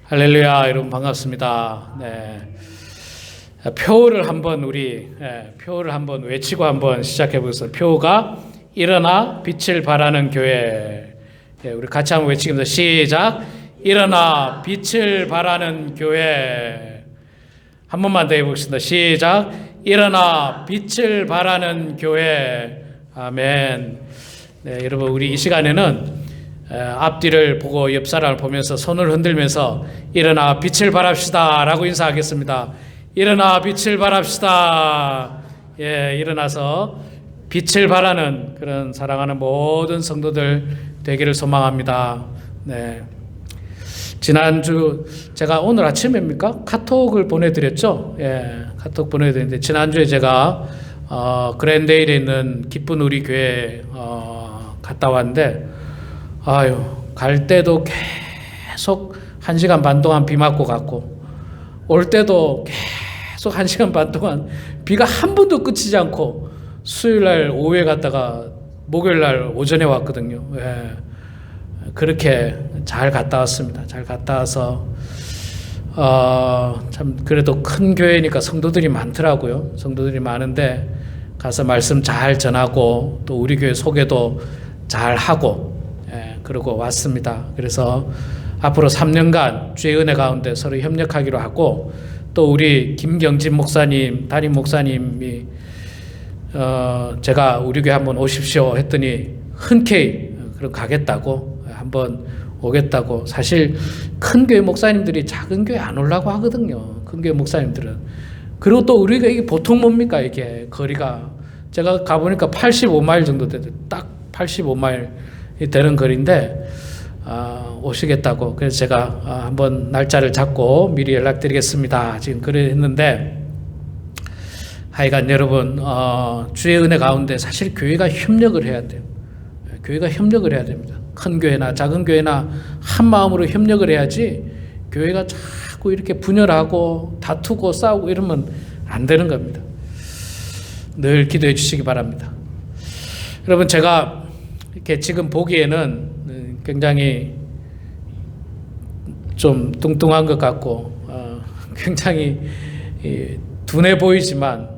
할렐루야, 여러분 반갑습니다. 표를 한번 표를 한번 외치고 한번 시작해 보겠습니다. 표가 일어나 빛을 발하는 교회. 우리 같이 한번 외치겠습니다. 시작. 일어나 빛을 발하는 교회. 한 번만 더 해보겠습니다. 시작. 일어나 빛을 발하는 교회. 아멘. 여러분 우리 이 시간에는 앞뒤를 보고 옆 사람을 보면서 손을 흔들면서 일어나 빛을 발합시다 라고 인사하겠습니다. 일어나 빛을 발합시다. 일어나서 빛을 발하는 그런 사랑하는 모든 성도들 되기를 소망합니다. 지난주 제가 오늘 아침입니까? 카톡을 보내드렸죠. 카톡 보내드렸는데 지난주에 제가 그랜데일에 있는 기쁜 우리 교회 갔다 왔는데 갈 때도 계속 1시간 반 동안 비 맞고 갔고 올 때도 계속 1시간 반 동안 비가 한 번도 그치지 않고 수요일날 오후에 갔다가 목요일날 오전에 왔거든요. 그렇게 잘 갔다 왔습니다. 잘 갔다 와서 참 그래도 큰 교회니까 성도들이 많더라고요. 성도들이 많은데 가서 말씀 잘 전하고 또 우리 교회 소개도 잘 하고 그러고 왔습니다. 그래서 앞으로 3년간 주의 은혜 가운데 서로 협력하기로 하고 또 우리 김경진 목사님, 담임 목사님이 제가 우리 교회 한번 오십시오 했더니 흔쾌히 그럼 가겠다고 한번 오겠다고. 사실 큰 교회 목사님들이 작은 교회 안 오려고 하거든요. 큰 교회 목사님들은. 그리고 또 우리가 이게 보통 뭡니까 이게 거리가 제가 가보니까 85마일 정도 되죠. 딱 85마일 되는 거리인데 오시겠다고. 그래서 제가 한번 날짜를 잡고 미리 연락드리겠습니다. 지금 그랬는데 하여간 여러분 주의 은혜 가운데 사실 교회가 협력을 해야 돼요. 교회가 협력을 해야 됩니다. 큰 교회나 작은 교회나 한 마음으로 협력을 해야지 교회가 자꾸 이렇게 분열하고 다투고 싸우고 이러면 안 되는 겁니다. 늘 기도해 주시기 바랍니다. 여러분 제가 이렇게 지금 보기에는 굉장히 좀 뚱뚱한 것 같고 굉장히 둔해 보이지만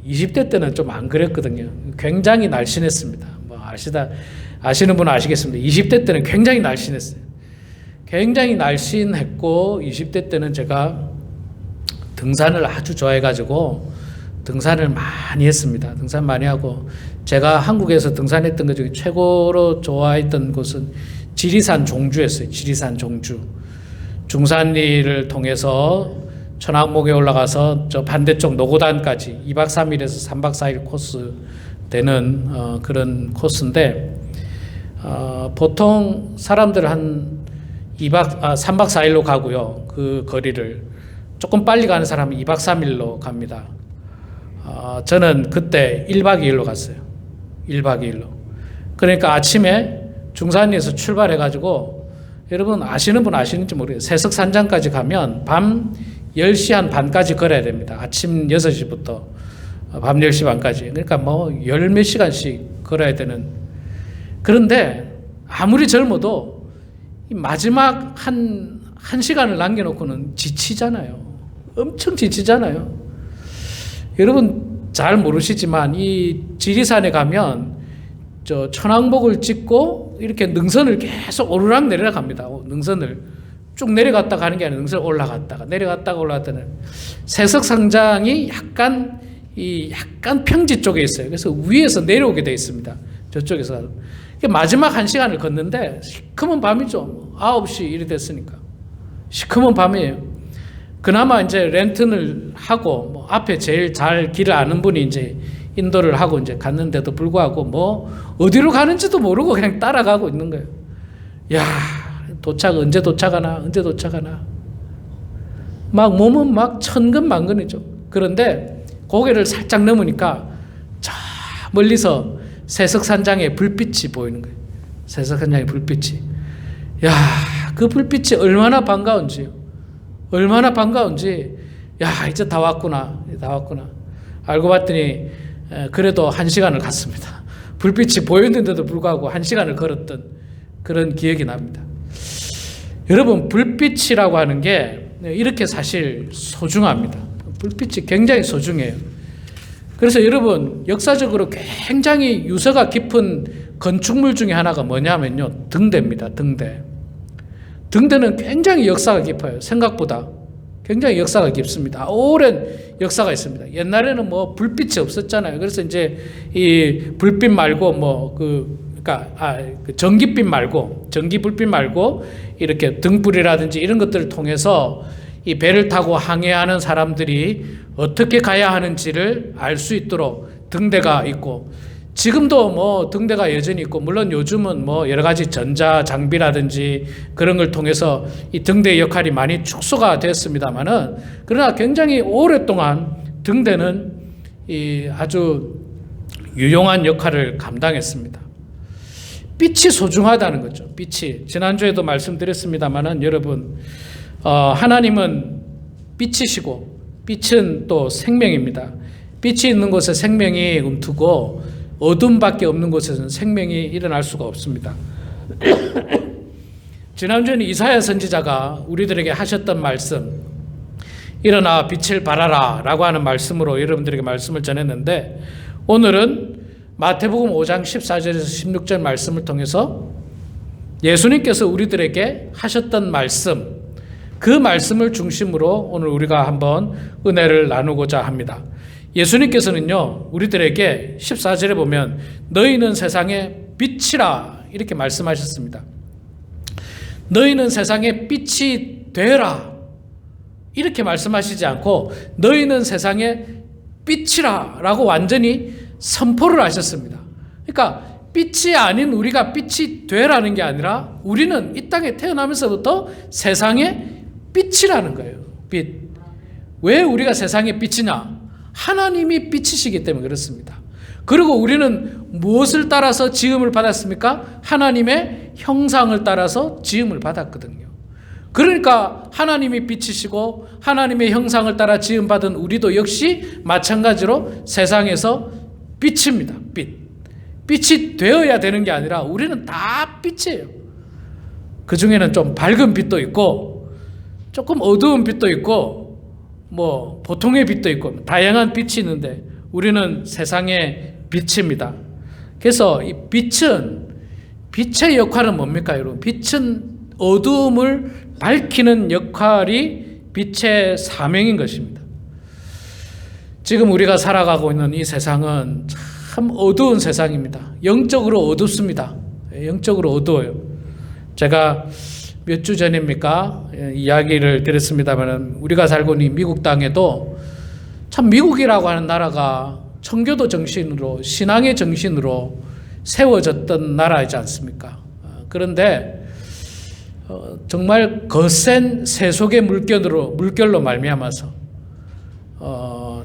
20대 때는 좀 안 그랬거든요. 굉장히 날씬했습니다. 아시는 분은 아시겠습니다. 20대 때는 굉장히 날씬했어요. 굉장히 날씬했고 20대 때는 제가 등산을 아주 좋아해가지고 등산을 많이 했습니다. 등산 많이 하고 제가 한국에서 등산했던 것 중에 최고로 좋아했던 곳은 지리산 종주였어요. 지리산 종주. 중산리를 통해서 천왕봉에 올라가서 저 반대쪽 노고단까지 2박 3일에서 3박 4일 코스 되는 그런 코스인데 보통 사람들 한 3박 4일로 가고요. 그 거리를 조금 빨리 가는 사람은 2박 3일로 갑니다. 저는 그때 1박 2일로 갔어요. 1박 2일로. 그러니까 아침에 중산리에서 출발해가지고 여러분 아시는 분 아시는지 모르겠어요. 세석산장까지 가면 밤 10시 한 반까지 걸어야 됩니다. 아침 6시부터 밤 10시 반까지. 그러니까 뭐 열 몇 시간씩 걸어야 되는. 그런데 아무리 젊어도 마지막 한 시간을 남겨놓고는 지치잖아요. 엄청 지치잖아요. 여러분 잘 모르시지만 이 지리산에 가면 저 천왕복을 찍고 이렇게 능선을 계속 오르락 내리락 합니다. 능선을 쭉 내려갔다 가는 게 아니라 능선을 올라갔다가 내려갔다가 올라갔다는 세석상장이 약간 평지 쪽에 있어요. 그래서 위에서 내려오게 돼 있습니다. 저쪽에서 마지막 1시간을 걷는데 시커먼 밤이죠. 9시 이리 됐으니까 시커먼 밤이에요. 그나마 이제 렌트를 하고 뭐 앞에 제일 잘 길을 아는 분이 이제 인도를 하고 이제 갔는데도 불구하고 뭐 어디로 가는지도 모르고 그냥 따라가고 있는 거예요. 야, 언제 도착하나 막 몸은 막 천근만근이죠. 그런데 고개를 살짝 넘으니까 저 멀리서 세석산장의 불빛이 보이는 거예요. 세석산장의 불빛이. 야, 그 불빛이 얼마나 반가운지. 야, 이제 다 왔구나. 알고 봤더니 그래도 1시간을 갔습니다. 불빛이 보였는데도 불구하고 1시간을 걸었던 그런 기억이 납니다. 여러분, 불빛이라고 하는 게 이렇게 사실 소중합니다. 불빛이 굉장히 소중해요. 그래서 여러분, 역사적으로 굉장히 유서가 깊은 건축물 중에 하나가 뭐냐면요, 등대입니다. 등대. 등대는 굉장히 역사가 깊어요. 생각보다 굉장히 역사가 깊습니다. 오랜 역사가 있습니다. 옛날에는 뭐 불빛이 없었잖아요. 그래서 이제 이 불빛 말고 그 전기빛 말고, 전기 불빛 말고 이렇게 등불이라든지 이런 것들을 통해서 이 배를 타고 항해하는 사람들이 어떻게 가야 하는지를 알 수 있도록 등대가 있고, 지금도 뭐 등대가 여전히 있고, 물론 요즘은 뭐 여러 가지 전자 장비라든지 그런 걸 통해서 이 등대의 역할이 많이 축소가 됐습니다만은, 그러나 굉장히 오랫동안 등대는 이 아주 유용한 역할을 감당했습니다. 빛이 소중하다는 거죠. 빛이. 지난주에도 말씀드렸습니다만은 여러분, 하나님은 빛이시고 빛은 또 생명입니다. 빛이 있는 곳에 생명이 움트고 어둠밖에 없는 곳에서는 생명이 일어날 수가 없습니다. 지난주에는 이사야 선지자가 우리들에게 하셨던 말씀, 일어나 빛을 발하라 라고 하는 말씀으로 여러분들에게 말씀을 전했는데, 오늘은 마태복음 5장 14절에서 16절 말씀을 통해서 예수님께서 우리들에게 하셨던 말씀, 그 말씀을 중심으로 오늘 우리가 한번 은혜를 나누고자 합니다. 예수님께서는요, 우리들에게 14절에 보면 너희는 세상의 빛이라 이렇게 말씀하셨습니다. 너희는 세상의 빛이 되라 이렇게 말씀하시지 않고 너희는 세상의 빛이라 라고 완전히 선포를 하셨습니다. 그러니까 빛이 아닌 우리가 빛이 되라는 게 아니라 우리는 이 땅에 태어나면서부터 세상의 빛이라는 거예요. 빛. 왜 우리가 세상의 빛이냐? 하나님이 빛이시기 때문에 그렇습니다. 그리고 우리는 무엇을 따라서 지음을 받았습니까? 하나님의 형상을 따라서 지음을 받았거든요. 그러니까 하나님이 빛이시고 하나님의 형상을 따라 지음받은 우리도 역시 마찬가지로 세상에서 빛입니다. 빛. 빛이 되어야 되는 게 아니라 우리는 다 빛이에요. 그 중에는 좀 밝은 빛도 있고 조금 어두운 빛도 있고 뭐 보통의 빛도 있고 다양한 빛이 있는데 우리는 세상의 빛입니다. 그래서 이 빛은, 빛의 역할은 뭡니까 여러분? 빛은 어두움을 밝히는 역할이 빛의 사명인 것입니다. 지금 우리가 살아가고 있는 이 세상은 참 어두운 세상입니다. 영적으로 어둡습니다. 영적으로 어두워요. 제가 몇 주 전입니까? 이야기를 드렸습니다만 우리가 살고 있는 미국 땅에도 참 미국이라고 하는 나라가 청교도 정신으로, 신앙의 정신으로 세워졌던 나라이지 않습니까? 그런데 정말 거센 세속의 물결로 말미암아서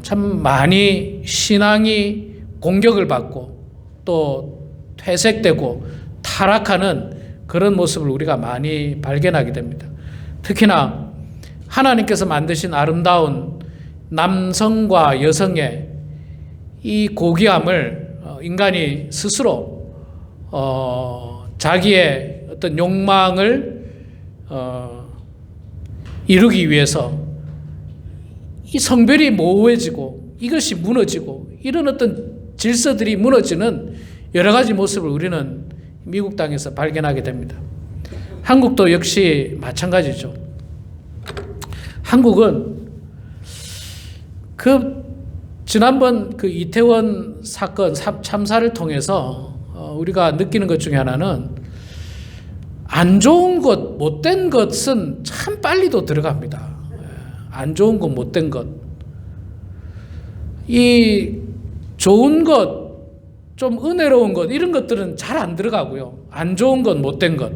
참 많이 신앙이 공격을 받고 또 퇴색되고 타락하는 그런 모습을 우리가 많이 발견하게 됩니다. 특히나 하나님께서 만드신 아름다운 남성과 여성의 이 고귀함을 인간이 스스로 자기의 어떤 욕망을 이루기 위해서 이 성별이 모호해지고 이것이 무너지고 이런 어떤 질서들이 무너지는 여러 가지 모습을 우리는 미국 땅에서 발견하게 됩니다. 한국도 역시 마찬가지죠. 한국은 지난번 이태원 사건 참사를 통해서 우리가 느끼는 것 중에 하나는 안 좋은 것, 못된 것은 참 빨리도 들어갑니다. 안 좋은 것, 못된 것. 이 좋은 것, 좀 은혜로운 것, 이런 것들은 잘 안 들어가고요. 안 좋은 것, 못된 것,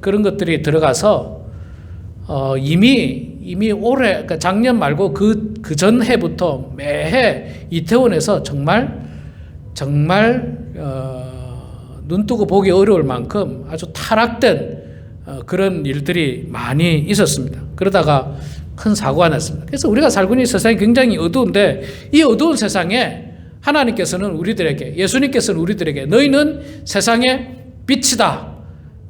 그런 것들이 들어가서 이미 올해, 그러니까 작년 말고 그 전 해부터 매해 이태원에서 정말 눈뜨고 보기 어려울 만큼 아주 타락된 그런 일들이 많이 있었습니다. 그러다가 큰 사고가 났습니다. 그래서 우리가 살고 있는 세상이 굉장히 어두운데 이 어두운 세상에 하나님께서는 우리들에게, 예수님께서는 우리들에게 너희는 세상의 빛이다.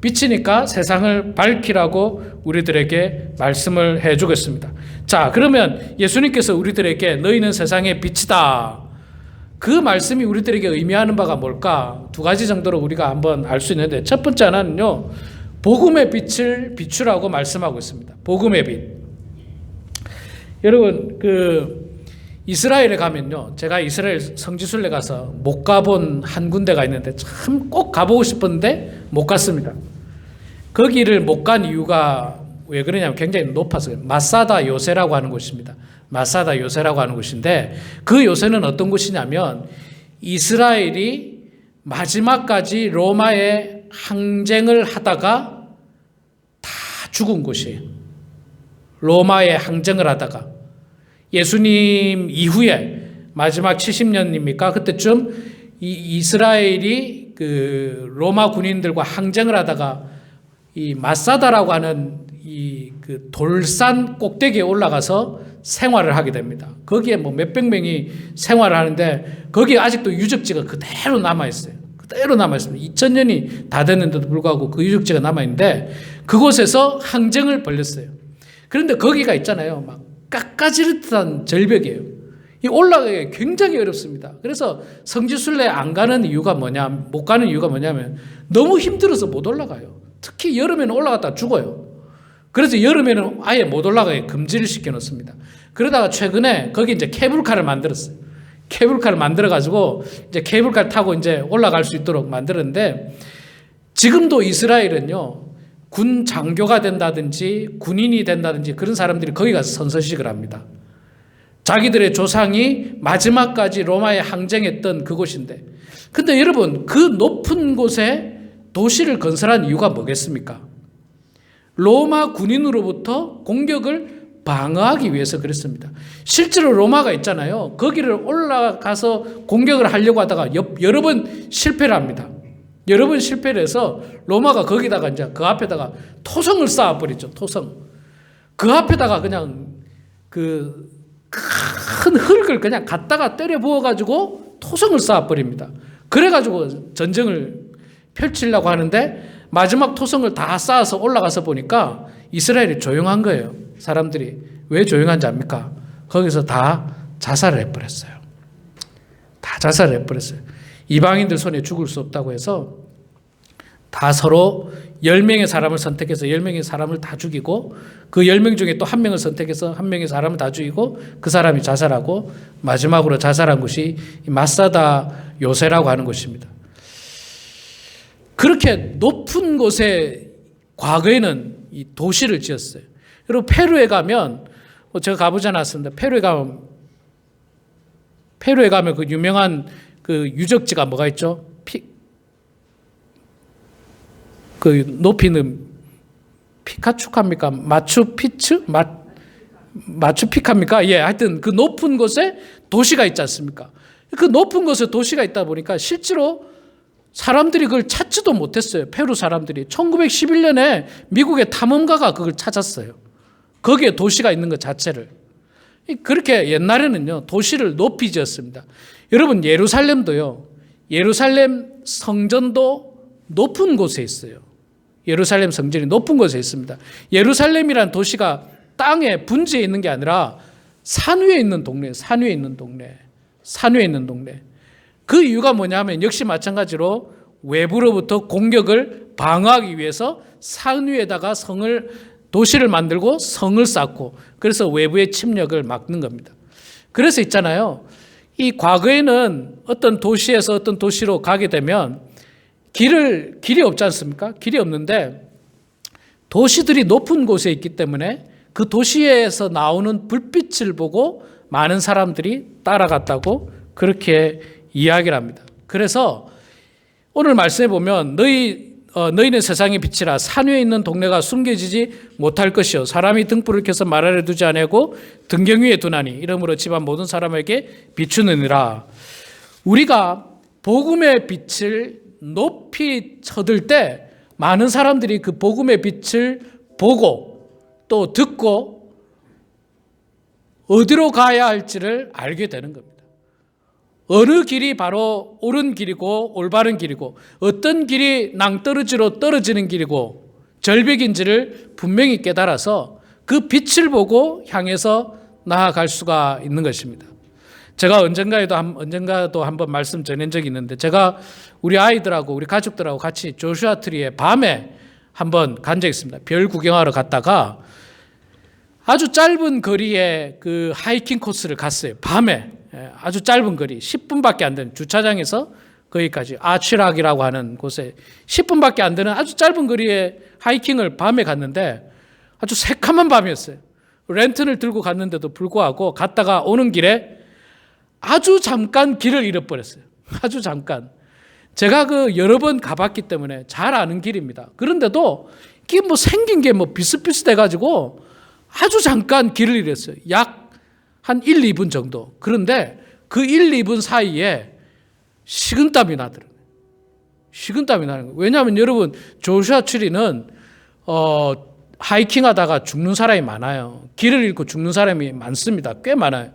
빛이니까 세상을 밝히라고 우리들에게 말씀을 해주겠습니다. 자, 그러면 예수님께서 우리들에게 너희는 세상의 빛이다. 그 말씀이 우리들에게 의미하는 바가 뭘까? 두 가지 정도로 우리가 한번 알 수 있는데, 첫 번째 하나는요, 복음의 빛을 비추라고 말씀하고 있습니다. 복음의 빛. 여러분, 이스라엘에 가면요, 제가 이스라엘 성지순례 가서 못 가본 한 군데가 있는데 참 꼭 가보고 싶었는데 못 갔습니다. 거기를 못 간 이유가 왜 그러냐면 굉장히 높아서 마사다 요새라고 하는 곳입니다. 마사다 요새라고 하는 곳인데, 그 요새는 어떤 곳이냐면 이스라엘이 마지막까지 로마에 항쟁을 하다가 다 죽은 곳이에요. 로마에 항쟁을 하다가 예수님 이후에 마지막 70년입니까? 그때쯤 이스라엘이 그 로마 군인들과 항쟁을 하다가 이 마사다라고 하는 그 돌산 꼭대기에 올라가서 생활을 하게 됩니다. 거기에 뭐 몇백 명이 생활을 하는데 거기에 아직도 유적지가 그대로 남아있어요. 그대로 남아있습니다. 2000년이 다 됐는데도 불구하고 그 유적지가 남아있는데 그곳에서 항쟁을 벌였어요. 그런데 거기가 있잖아요. 막 깎아지를 듯한 절벽이에요. 이 올라가기 굉장히 어렵습니다. 그래서 성지순례 안 가는 이유가 못 가는 이유가 뭐냐면 너무 힘들어서 못 올라가요. 특히 여름에는 올라갔다가 죽어요. 그래서 여름에는 아예 못 올라가게 금지를 시켜놓습니다. 그러다가 최근에 거기 이제 케이블카를 만들었어요. 케이블카를 만들어가지고 이제 케이블카를 타고 이제 올라갈 수 있도록 만들었는데, 지금도 이스라엘은요, 군 장교가 된다든지 군인이 된다든지 그런 사람들이 거기 가서 선서식을 합니다. 자기들의 조상이 마지막까지 로마에 항쟁했던 그곳인데, 근데 여러분, 그 높은 곳에 도시를 건설한 이유가 뭐겠습니까? 로마 군인으로부터 공격을 방어하기 위해서 그랬습니다. 실제로 로마가 있잖아요. 거기를 올라가서 공격을 하려고 하다가 여러 번 실패를 합니다. 여러 번 실패를 해서 로마가 거기다가 이제 그 앞에다가 토성을 쌓아버리죠. 토성. 그 앞에다가 그냥 그 큰 흙을 그냥 갖다가 때려 부어가지고 토성을 쌓아버립니다. 그래가지고 전쟁을 펼치려고 하는데 마지막 토성을 다 쌓아서 올라가서 보니까 이스라엘이 조용한 거예요. 사람들이. 왜 조용한지 압니까? 거기서 다 자살을 해버렸어요. 다 자살을 해버렸어요. 이방인들 손에 죽을 수 없다고 해서 다 서로 10명의 사람을 선택해서 10명의 사람을 다 죽이고, 그 10명 중에 또 한 명을 선택해서 한 명의 사람을 다 죽이고 그 사람이 자살하고 마지막으로 자살한 곳이 마사다 요새라고 하는 곳입니다. 그렇게 높은 곳에 과거에는 이 도시를 지었어요. 여러분, 페루에 가면, 제가 가보지 않았습니다. 페루에 가면 그 유명한 그 유적지가 뭐가 있죠? 그 높이는 피카츄카입니까? 마추픽합니까? 예, 하여튼 그 높은 곳에 도시가 있지 않습니까? 그 높은 곳에 도시가 있다 보니까 실제로 사람들이 그걸 찾지도 못했어요. 페루 사람들이. 1911년에 미국의 탐험가가 그걸 찾았어요. 거기에 도시가 있는 것 자체를. 그렇게 옛날에는요, 도시를 높이 지었습니다. 여러분, 예루살렘도요, 예루살렘 성전도 높은 곳에 있어요. 예루살렘 성전이 높은 곳에 있습니다. 예루살렘이라는 도시가 땅에 분지에 있는 게 아니라 산 위에 있는 동네, 산 위에 있는 동네, 산 위에 있는 동네. 그 이유가 뭐냐면 역시 마찬가지로 외부로부터 공격을 방어하기 위해서 산 위에다가 도시를 만들고 성을 쌓고, 그래서 외부의 침략을 막는 겁니다. 그래서 있잖아요, 이 과거에는 어떤 도시에서 어떤 도시로 가게 되면 길이 없지 않습니까? 길이 없는데 도시들이 높은 곳에 있기 때문에 그 도시에서 나오는 불빛을 보고 많은 사람들이 따라갔다고 그렇게 이야기를 합니다. 그래서 오늘 말씀해 보면 너희는 세상의 빛이라 산 위에 있는 동네가 숨겨지지 못할 것이요 사람이 등불을 켜서 말 아래 두지 아니하고 등경 위에 두나니 이러므로 집안 모든 사람에게 비추느니라. 우리가 복음의 빛을 높이 쳐들 때 많은 사람들이 그 복음의 빛을 보고 또 듣고 어디로 가야 할지를 알게 되는 겁니다. 어느 길이 바로 옳은 길이고 올바른 길이고 어떤 길이 낭떠러지로 떨어지는 길이고 절벽인지를 분명히 깨달아서 그 빛을 보고 향해서 나아갈 수가 있는 것입니다. 제가 언젠가도 한번 말씀 전한 적이 있는데, 제가 우리 아이들하고 우리 가족들하고 같이 조슈아 트리에 밤에 한번 간 적이 있습니다. 별 구경하러 갔다가 아주 짧은 거리에 그 하이킹 코스를 갔어요. 밤에 아주 짧은 거리 10분밖에 안 되는, 주차장에서 거기까지 아치락이라고 하는 곳에 10분밖에 안 되는 아주 짧은 거리에 하이킹을 밤에 갔는데 아주 새카만 밤이었어요. 랜턴을 들고 갔는데도 불구하고 갔다가 오는 길에 아주 잠깐 길을 잃어버렸어요. 아주 잠깐. 제가 그 여러 번 가봤기 때문에 잘 아는 길입니다. 그런데도 이게 뭐 생긴 게 뭐 비슷비슷해가지고 아주 잠깐 길을 잃었어요. 약 한 1, 2분 정도. 그런데 그 1, 2분 사이에 식은땀이 나더라고요. 식은땀이 나는 거예요. 왜냐하면 여러분, 조슈아 트리는 하이킹 하다가 죽는 사람이 많아요. 길을 잃고 죽는 사람이 많습니다. 꽤 많아요.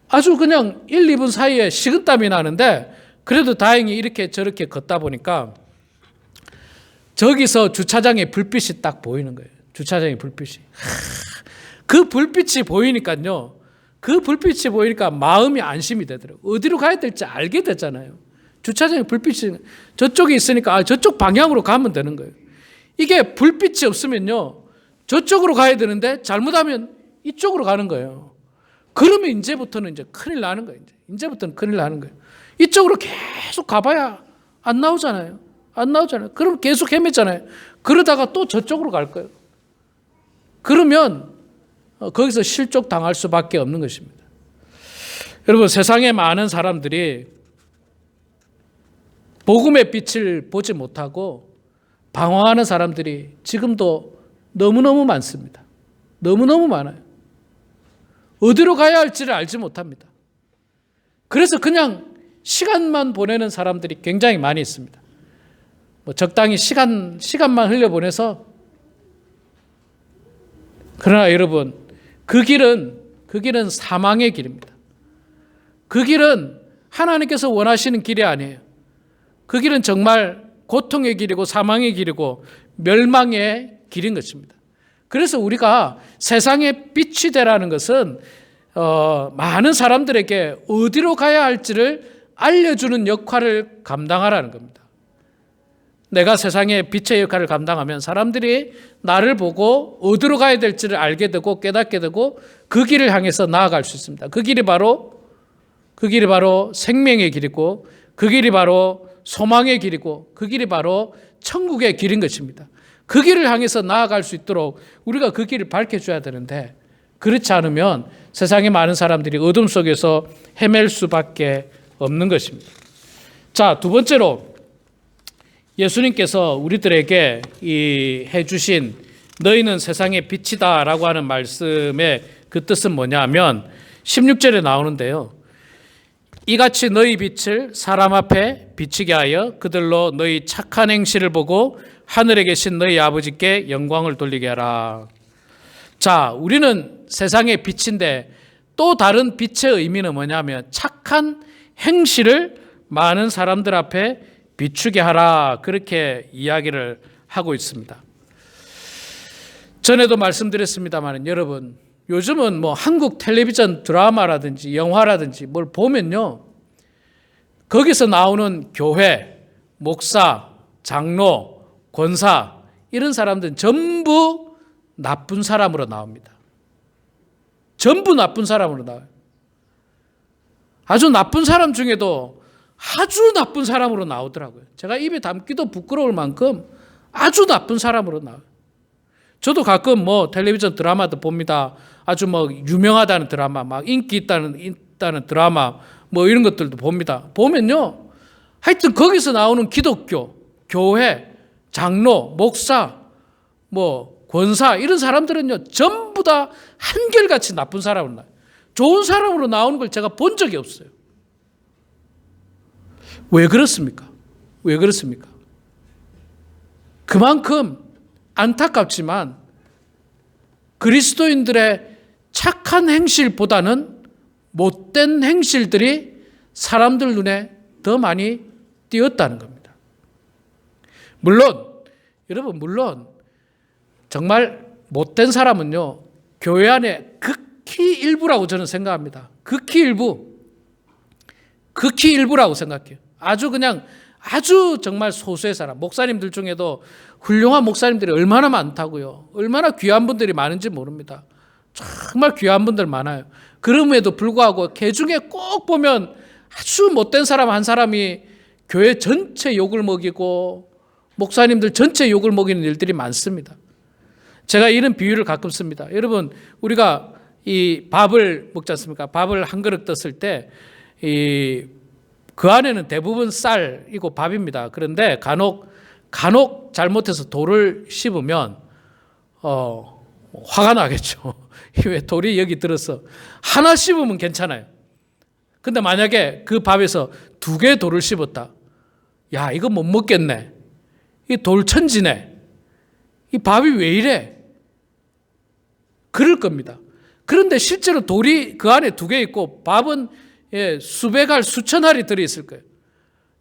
아주 그냥 1, 2분 사이에 식은땀이 나는데, 그래도 다행히 이렇게 저렇게 걷다 보니까 저기서 주차장에 불빛이 딱 보이는 거예요. 주차장에 불빛이. 그 불빛이 보이니까요. 그 불빛이 보이니까 마음이 안심이 되더라고요. 어디로 가야 될지 알게 됐잖아요. 주차장에 불빛이 저쪽에 있으니까 저쪽 방향으로 가면 되는 거예요. 이게 불빛이 없으면요, 저쪽으로 가야 되는데 잘못하면 이쪽으로 가는 거예요. 그러면 이제부터는 이제 큰일 나는 거예요. 이제부터는 큰일 나는 거예요. 이쪽으로 계속 가봐야 안 나오잖아요. 안 나오잖아요. 그럼 계속 헤맸잖아요. 그러다가 또 저쪽으로 갈 거예요. 그러면 거기서 실족 당할 수밖에 없는 것입니다. 여러분, 세상에 많은 사람들이 복음의 빛을 보지 못하고 방황하는 사람들이 지금도 너무너무 많습니다. 너무너무 많아요. 어디로 가야 할지를 알지 못합니다. 그래서 그냥 시간만 보내는 사람들이 굉장히 많이 있습니다. 뭐 적당히 시간만 흘려보내서. 그러나 여러분, 그 길은 사망의 길입니다. 그 길은 하나님께서 원하시는 길이 아니에요. 그 길은 정말 고통의 길이고 사망의 길이고 멸망의 길인 것입니다. 그래서 우리가 세상의 빛이 되라는 것은 많은 사람들에게 어디로 가야 할지를 알려주는 역할을 감당하라는 겁니다. 내가 세상의 빛의 역할을 감당하면 사람들이 나를 보고 어디로 가야 될지를 알게 되고 깨닫게 되고 그 길을 향해서 나아갈 수 있습니다. 그 길이 바로 생명의 길이고, 그 길이 바로 소망의 길이고, 그 길이 바로 천국의 길인 것입니다. 그 길을 향해서 나아갈 수 있도록 우리가 그 길을 밝혀줘야 되는데, 그렇지 않으면 세상에 많은 사람들이 어둠 속에서 헤맬 수밖에 없는 것입니다. 자, 두 번째로 예수님께서 우리들에게 해주신 너희는 세상의 빛이다 라고 하는 말씀의 그 뜻은 뭐냐면 16절에 나오는데요. 이같이 너희 빛을 사람 앞에 비치게 하여 그들로 너희 착한 행실을 보고 하늘에 계신 너희 아버지께 영광을 돌리게 하라. 자, 우리는 세상의 빛인데 또 다른 빛의 의미는 뭐냐면 착한 행실을 많은 사람들 앞에 비추게 하라, 그렇게 이야기를 하고 있습니다. 전에도 말씀드렸습니다만 여러분, 요즘은 뭐 한국 텔레비전 드라마라든지 영화라든지 뭘 보면요, 거기서 나오는 교회, 목사, 장로, 권사 이런 사람들은 전부 나쁜 사람으로 나옵니다. 전부 나쁜 사람으로 나와요. 아주 나쁜 사람 중에도 아주 나쁜 사람으로 나오더라고요. 제가 입에 담기도 부끄러울 만큼 아주 나쁜 사람으로 나와요. 저도 가끔 뭐 텔레비전 드라마도 봅니다. 아주 뭐 유명하다는 드라마, 막 인기 있다는 드라마 뭐 이런 것들도 봅니다. 보면요, 하여튼 거기서 나오는 기독교, 교회, 장로, 목사, 뭐 권사 이런 사람들은요 전부 다 한결같이 나쁜 사람으로 나와요. 좋은 사람으로 나오는 걸 제가 본 적이 없어요. 왜 그렇습니까? 왜 그렇습니까? 그만큼 안타깝지만 그리스도인들의 착한 행실보다는 못된 행실들이 사람들 눈에 더 많이 띄었다는 겁니다. 물론 여러분, 물론 정말 못된 사람은요, 교회 안에 극히 일부라고 저는 생각합니다. 극히 일부라고 생각해요. 아주 정말 소수의 사람, 목사님들 중에도 훌륭한 목사님들이 얼마나 많다고요. 얼마나 귀한 분들이 많은지 모릅니다. 정말 귀한 분들 많아요. 그럼에도 불구하고 그 중에 꼭 보면 아주 못된 사람 한 사람이 교회 전체 욕을 먹이고 목사님들 전체 욕을 먹이는 일들이 많습니다. 제가 이런 비유를 가끔 씁니다. 여러분, 우리가 이 밥을 먹지 않습니까? 밥을 한 그릇 떴을 때 그 안에는 대부분 쌀이고 밥입니다. 그런데 간혹 잘못해서 돌을 씹으면 화가 나겠죠. 왜 돌이 여기 들어서 하나 씹으면 괜찮아요. 근데 만약에 그 밥에서 2개 돌을 씹었다. 야, 이거 못 먹겠네. 이 돌천지네. 이 밥이 왜 이래? 그럴 겁니다. 그런데 실제로 돌이 그 안에 2개 있고 밥은 수백 알, 수천 알이 들어있을 거예요.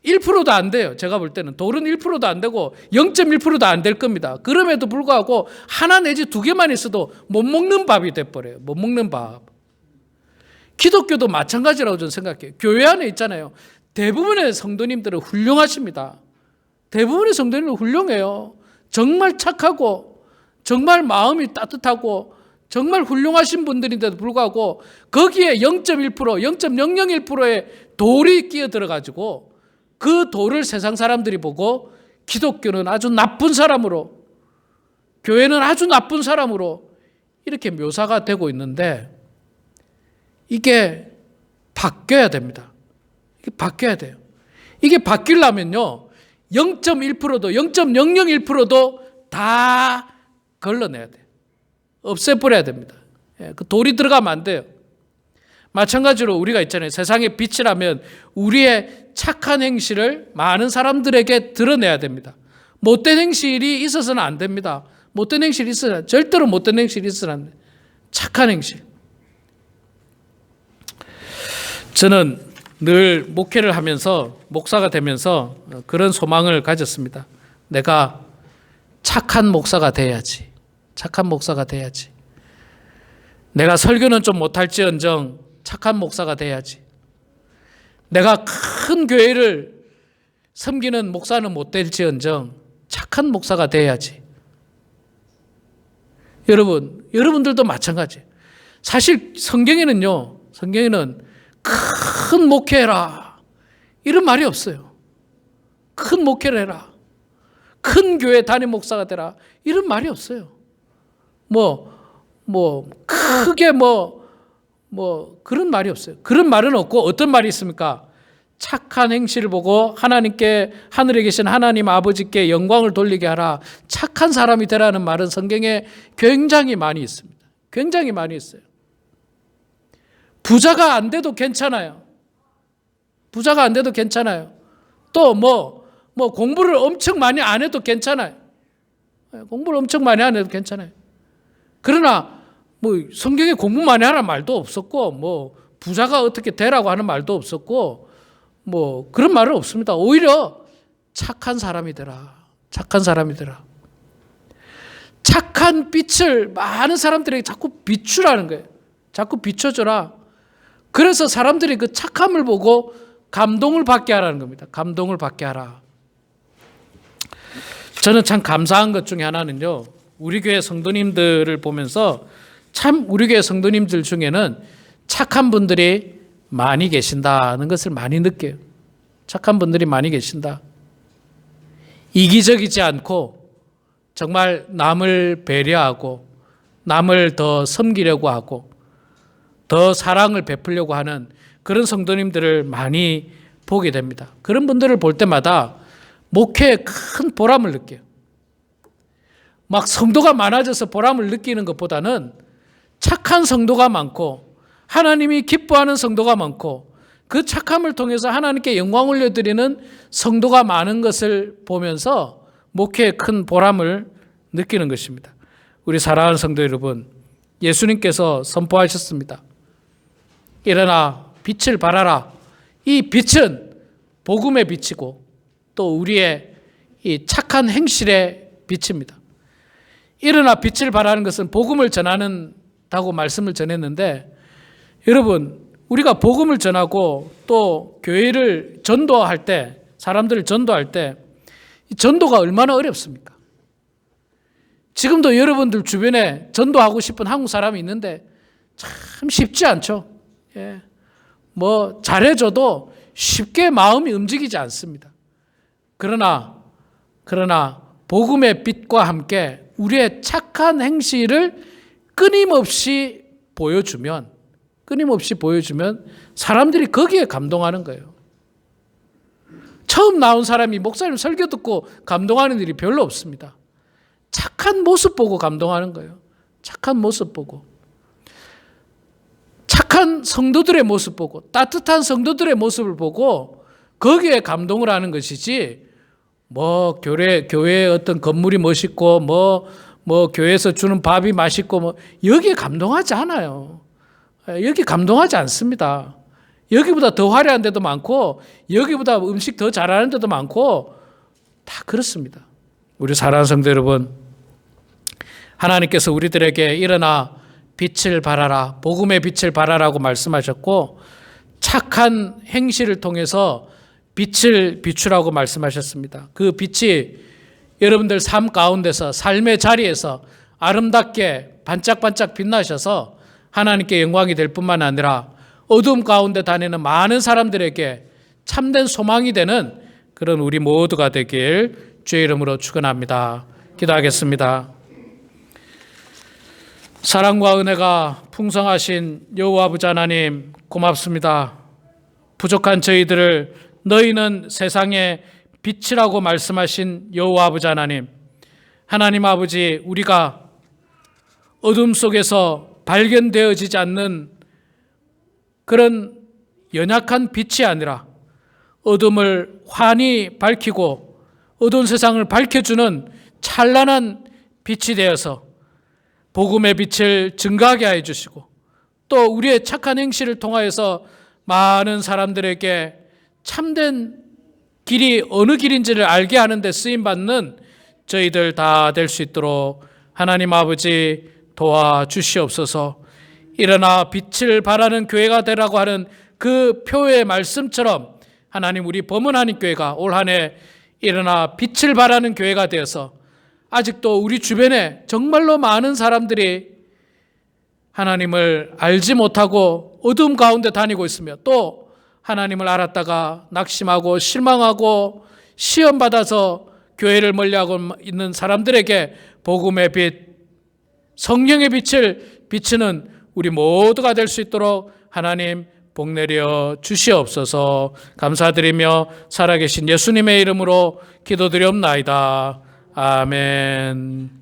1%도 안 돼요. 제가 볼 때는 돌은 1%도 안 되고 0.1%도 안 될 겁니다. 그럼에도 불구하고 하나 내지 2개만 있어도 못 먹는 밥이 돼버려요. 못 먹는 밥. 기독교도 마찬가지라고 저는 생각해요. 교회 안에 있잖아요. 대부분의 성도님들은 훌륭하십니다. 대부분의 성도님들은 훌륭해요. 정말 착하고 정말 마음이 따뜻하고 정말 훌륭하신 분들인데도 불구하고 거기에 0.1%, 0.001%의 돌이 끼어 들어가지고 그 돌을 세상 사람들이 보고 기독교는 아주 나쁜 사람으로, 교회는 아주 나쁜 사람으로 이렇게 묘사가 되고 있는데 이게 바뀌어야 됩니다. 이게 바뀌어야 돼요. 이게 바뀌려면요, 0.1%도 0.001%도 다 걸러내야 돼요. 없애버려야 됩니다. 그 돌이 들어가면 안 돼요. 마찬가지로 우리가 있잖아요. 세상의 빛이라면 우리의 착한 행실을 많은 사람들에게 드러내야 됩니다. 못된 행실이 있어서는 안 됩니다. 못된 행실이 있어서는, 절대로 못된 행실이 있어서는 안 돼요. 착한 행실. 저는 늘 목회를 하면서, 목사가 되면서 그런 소망을 가졌습니다. 내가 착한 목사가 돼야지. 착한 목사가 돼야지. 내가 설교는 좀 못할지언정 착한 목사가 돼야지. 내가 큰 교회를 섬기는 목사는 못 될지언정 착한 목사가 돼야지. 여러분들도 마찬가지예요. 사실 성경에는 큰 목회해라 이런 말이 없어요. 큰 목회를 해라, 큰 교회 담임 목사가 되라 이런 말이 없어요. 크게 그런 말이 없어요. 그런 말은 없고 어떤 말이 있습니까? 착한 행실을 보고 하나님께, 하늘에 계신 하나님 아버지께 영광을 돌리게 하라. 착한 사람이 되라는 말은 성경에 굉장히 많이 있습니다. 굉장히 많이 있어요. 부자가 안 돼도 괜찮아요. 부자가 안 돼도 괜찮아요. 또 공부를 엄청 많이 안 해도 괜찮아요. 공부를 엄청 많이 안 해도 괜찮아요. 그러나 성경에 공부 많이 하라는 말도 없었고 부자가 어떻게 되라고 하는 말도 없었고 그런 말은 없습니다. 오히려 착한 사람이 되라. 착한 사람이 되라. 착한 빛을 많은 사람들에게 자꾸 비추라는 거예요. 자꾸 비춰줘라. 그래서 사람들이 그 착함을 보고 감동을 받게 하라는 겁니다. 감동을 받게 하라. 저는 참 감사한 것 중에 하나는요, 우리 교회 성도님들을 보면서 참 우리 교회 성도님들 중에는 착한 분들이 많이 계신다는 것을 많이 느껴요. 착한 분들이 많이 계신다. 이기적이지 않고 정말 남을 배려하고 남을 더 섬기려고 하고 더 사랑을 베풀려고 하는 그런 성도님들을 많이 보게 됩니다. 그런 분들을 볼 때마다 목회에 큰 보람을 느껴요. 막 성도가 많아져서 보람을 느끼는 것보다는 착한 성도가 많고 하나님이 기뻐하는 성도가 많고 그 착함을 통해서 하나님께 영광 올려드리는 성도가 많은 것을 보면서 목회에 큰 보람을 느끼는 것입니다. 우리 사랑하는 성도 여러분, 예수님께서 선포하셨습니다. 일어나 빛을 발하라. 이 빛은 복음의 빛이고 또 우리의 이 착한 행실의 빛입니다. 일어나 빛을 발하는 것은 복음을 전하는다고 말씀을 전했는데, 여러분, 우리가 복음을 전하고 또 교회를 전도할 때, 사람들을 전도할 때 이 전도가 얼마나 어렵습니까? 지금도 여러분들 주변에 전도하고 싶은 한국 사람이 있는데 참 쉽지 않죠. 예. 뭐 잘해줘도 쉽게 마음이 움직이지 않습니다. 그러나 복음의 빛과 함께 우리의 착한 행실을 끊임없이 보여주면 사람들이 거기에 감동하는 거예요. 처음 나온 사람이 목사님 설교 듣고 감동하는 일이 별로 없습니다. 착한 모습 보고 감동하는 거예요. 착한 모습 보고. 착한 성도들의 모습 보고, 따뜻한 성도들의 모습을 보고 거기에 감동을 하는 것이지, 뭐 교회에 어떤 건물이 멋있고 뭐 교회에서 주는 밥이 맛있고 뭐 여기에 감동하지 않아요. 여기 감동하지 않습니다. 여기보다 더 화려한 데도 많고 여기보다 음식 더 잘하는 데도 많고 다 그렇습니다. 우리 사랑하는 성도 여러분, 하나님께서 우리들에게 일어나 빛을 발하라, 복음의 빛을 발하라고 말씀하셨고 착한 행실을 통해서 빛을 비추라고 말씀하셨습니다. 그 빛이 여러분들 삶 가운데서, 삶의 자리에서 아름답게 반짝반짝 빛나셔서 하나님께 영광이 될 뿐만 아니라 어두움 가운데 다니는 많은 사람들에게 참된 소망이 되는 그런 우리 모두가 되길 주의 이름으로 축원합니다. 기도하겠습니다. 사랑과 은혜가 풍성하신 여호와 아버지 하나님, 고맙습니다. 부족한 저희들을 너희는 세상의 빛이라고 말씀하신 여호와 아버지 하나님, 하나님 아버지, 우리가 어둠 속에서 발견되어지지 않는 그런 연약한 빛이 아니라 어둠을 환히 밝히고 어두운 세상을 밝혀주는 찬란한 빛이 되어서 복음의 빛을 증가하게 해 주시고 또 우리의 착한 행실을 통하여서 많은 사람들에게 참된 길이 어느 길인지를 알게 하는 데 쓰임받는 저희들 다 될 수 있도록 하나님 아버지 도와주시옵소서. 일어나 빛을 발하는 교회가 되라고 하는 그 표의 말씀처럼 하나님, 우리 범은 하나님 교회가 올 한 해 일어나 빛을 발하는 교회가 되어서 아직도 우리 주변에 정말로 많은 사람들이 하나님을 알지 못하고 어둠 가운데 다니고 있으며 또 하나님을 알았다가 낙심하고 실망하고 시험받아서 교회를 멀리하고 있는 사람들에게 복음의 빛, 성령의 빛을 비추는 우리 모두가 될 수 있도록 하나님 복 내려 주시옵소서. 감사드리며 살아계신 예수님의 이름으로 기도드리옵나이다. 아멘.